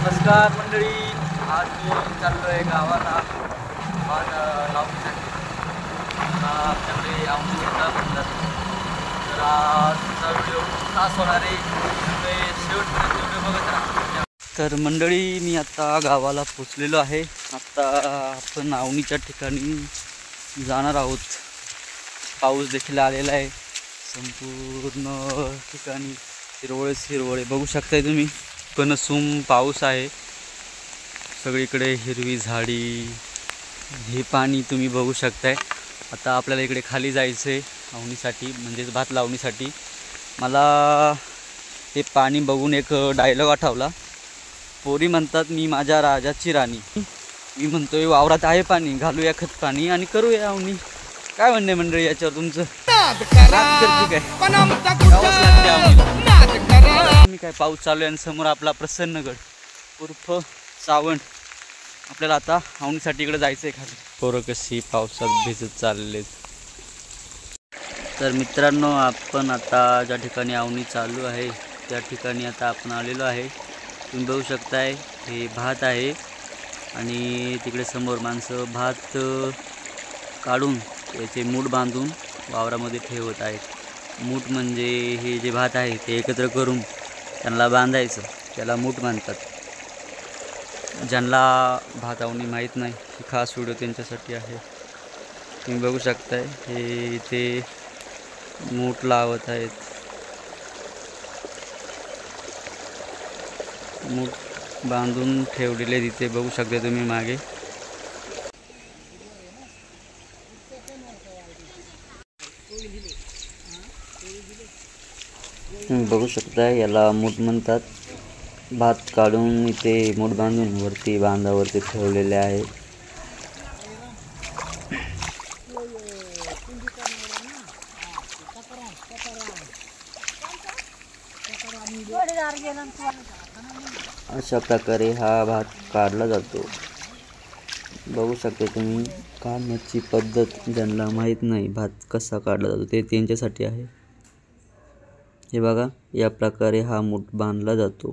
नमस्कार मंडळी, आज मी चाललो आहे गावाला भात लावण्यासाठी. आमच्याकडे आवडी म्हणतात. तर आजचा व्हिडिओ खास होणार आहे, शेवटपर्यंत व्हिडिओ बघत राहा. तर मंडळी, मी आता गावाला पोचलेलो आहे. आता आपण आवणीच्या ठिकाणी जाणार आहोत. पाऊस देखील आलेला आहे. संपूर्ण ठिकाणी हिरवळे बघू शकताय तुम्ही. कनसूम पाऊस आहे, सगळीकडे हिरवी झाडी, हे पाणी तुम्ही बघू शकताय. आता आपल्याला इकडे खाली जायचं आहे आवणीसाठी, म्हणजेच भात लावणीसाठी. मला हे पाणी बघून एक डायलॉग आठवला. पोरी म्हणतात मी माझ्या राजाची राणी, मी म्हणतोय वावरात आहे पाणी, घालूया खत पाणी आणि करूया आवणी. काय म्हणणे मंडळी याच्यावर तुमचं? मी काय पाऊस चालू आहे आणि समोर आपला प्रसन्नगड उर्फ सावंत. आपल्याला आता आवणीसाठी इकडे जायचं आहे खाली. पोरं कशी पावसात भिजत चालले. तर मित्रांनो, आपण आता ज्या ठिकाणी आवणी चालू आहे त्या ठिकाणी आता आपण आलेलो आहे. तुम्ही बघू शकताय हे भात आहे आणि तिकडे समोर माणसं भात काढून त्याचे मूठ बांधून वावरामध्ये ठेवत आहेत. मूठ म्हणजे हे जे भात आहे ते एकत्र करून त्यांना बांधायचं, त्याला मूठ बांधतात. ज्यांना भात आवणी माहीत नाही, ही खास व्हिडिओ त्यांच्यासाठी आहे. तुम्ही बघू शकताय हे ते मूठ लावत आहेत. मूठ बांधून ठेवलेले तिथे बघू शकता तुम्ही मागे. तुम्ही बघू शकता याला मूठ म्हणतात. भात काढून इथे मूठ बांधून वरती बांधावरती ठेवलेले आहे. अशा प्रकारे हा भात काढला जातो. बघू शकता तुम्ही. काढण्याची पद्धत ज्यांना माहीत नाही भात कसा काढला जातो ते त्यांच्यासाठी आहे. हे बघा, या प्रकारे हा मूठ बांधला जातो.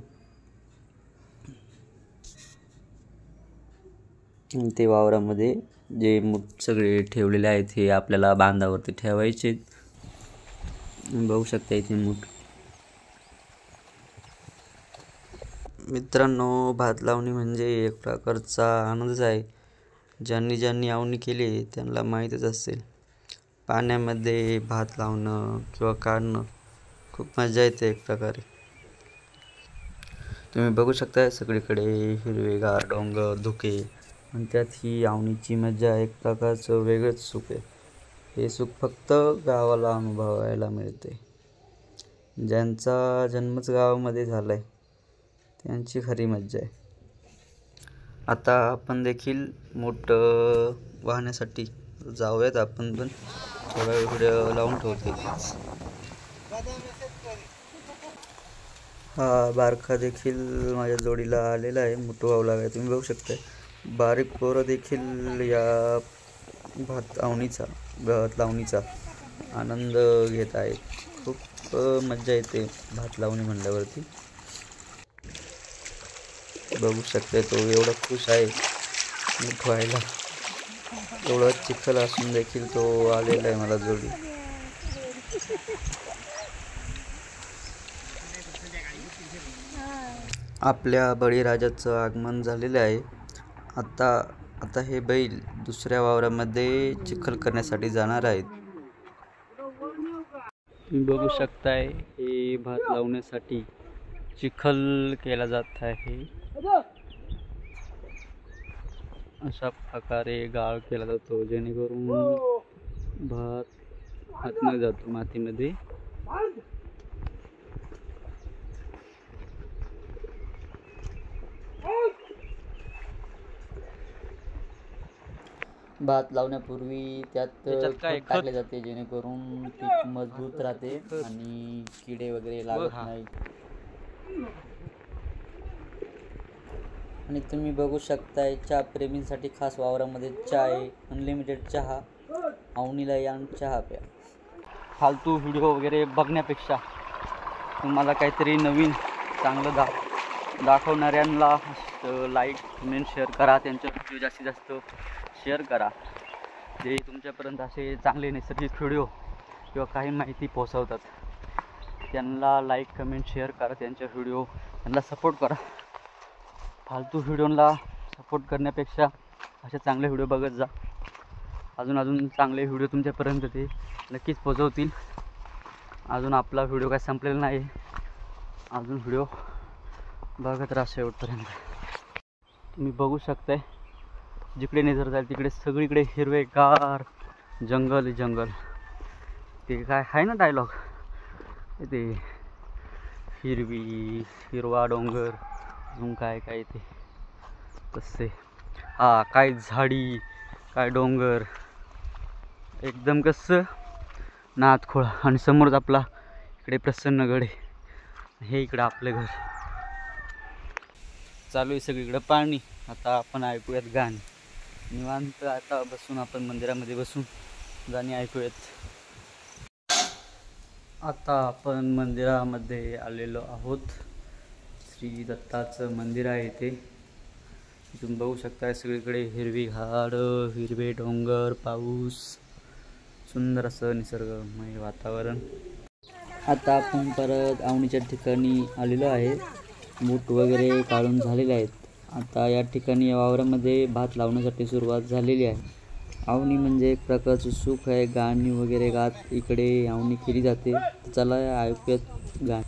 ते वावरामध्ये जे मूठ सगळे ठेवलेले आहेत हे आपल्याला बांधावरती ठेवायचे. बघू शकता इथे मूठ. मित्रांनो, भात लावणी म्हणजे एक प्रकारचा आनंदच आहे. ज्यांनी आवणी केली त्यांना माहीतच असेल. पाण्यामध्ये भात लावणं किंवा काढणं खूप मजा येते एक प्रकारे. तुम्ही बघू शकता सगळीकडे हिरवेगार डोंगर, धुके, आणि त्यात ही आवणीची मजा एक प्रकारचं वेगळंच सुख आहे. हे सुख फक्त गावाला अनुभवायला मिळते. ज्यांचा जन्मच गावामध्ये झाला आहे त्यांची खरी मज्जा आहे. आता आपण देखील मोठं वाहण्यासाठी जाऊयात. आपण पण थोडा व्हिडिओ लावून ठेवते. हा बारखा देखील माझ्या जोडीला आलेला आहे. मोठं व्हावं लागाय. तुम्ही बघू शकता बारीक पोरं देखील या भात लावणीचा आनंद घेत आहेत. खूप मज्जा येते भात लावणी म्हणल्यावरती. बघू शकते तो एवढा खुश आहे मोठं व्हायला. एवढा चिखल असून देखील तो आलेला आहे मला जोडी. आपल्या बळीराजाचं आगमन झालेलं आहे. आता हे बैल दुसऱ्या वावरामध्ये चिखल करण्यासाठी जाणार आहेत. तुम्ही बघू शकताय हे भात लावण्यासाठी चिखल केला जात आहे. अशा प्रकारे गाळ केला जातो जेणेकरून भात आतमध्ये जातो मातीमध्ये. भात लावण्यापूर्वी त्यात खत टाकले जाते जेणेकरून पीक मजबूत राहते आणि किडे वगैरे लागत नाही. आणि तुम्ही बघू शकताय चहा प्रेमींसाठी खास वावरामध्ये चाय, अनलिमिटेड चहा. आवणीला या चहा प्या. फालतू व्हिडिओ वगैरे बघण्यापेक्षा तुम्हाला काहीतरी नवीन चांगलं दाखवणाऱ्यांना लाईक कमेंट शेअर करा, त्यांचे व्हिडिओ जास्तीत जास्त शेअर करा, जे तुमच्यापर्यंत असे चांगले नैसर्गिक व्हिडिओ किंवा काही माहिती पोहोचवतात त्यांना लाईक कमेंट शेअर करा, त्यांच्या व्हिडिओ त्यांना सपोर्ट करा. फालतू व्हिडिओला सपोर्ट करण्यापेक्षा असे चांगले व्हिडिओ बघत जा. अजून चांगले व्हिडिओ तुमच्यापर्यंत ते नक्कीच पोहोचवतील. अजून आपला व्हिडिओ काय संपलेला नाही, अजून व्हिडिओ बघत राहा शेवटपर्यंत. तुम्ही बघू शकताय जिकडे नजर जाईल तिकडे सगळीकडे हिरवेगार जंगल जंगल. ते काय आहे ना डायलॉग, ते हिरवा डोंगर अजून काय काय ते तसे. हा, काय झाडी काय डोंगर, एकदम कसं नादखोळा. आणि समोरच आपला इकडे प्रसन्नगड आहे, हे इकडं आपलं घर. चालू आहे सगळीकडं पाणी. आता आपण ऐकूयात गाणी निवांत. आता बसून आपण मंदिरामध्ये बसून गाणी ऐकूयात. आता आपण मंदिरामध्ये आलेलो आहोत. श्री दत्ताचं मंदिर आहे इथे. तुम्ही बघू शकता सगळीकडे हिरवी झाडं, हिरवे डोंगर, पाऊस, सुंदर असं निसर्गमय वातावरण. आता आपण परत आवणीच्या ठिकाणी आलेलो आहे. बूट वगैरे काढून झालेले आहेत. आता या ठिकाणी वावरामध्ये भात लावण्यासाठी सुरुवात झालेली आहे. आवणी म्हणजे एक प्रकारचं सुख आहे. गाणी वगैरे गात इकडे आवणी केली जाते. चला ऐकूयात गाणी.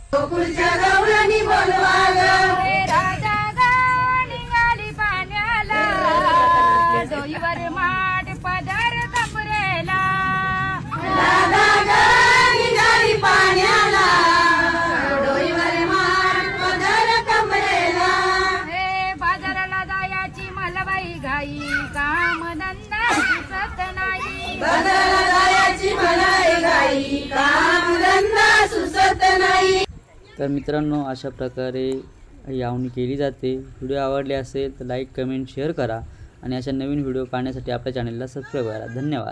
तर मित्रांनो, अशा प्रकारे आवणी केली जाते. व्हिडिओ आवडले असेल तर लाईक कमेंट शेअर करा आणि अशा नवीन व्हिडिओ पाहण्यासाठी आपल्या चॅनलला सबस्क्राईब करा. धन्यवाद.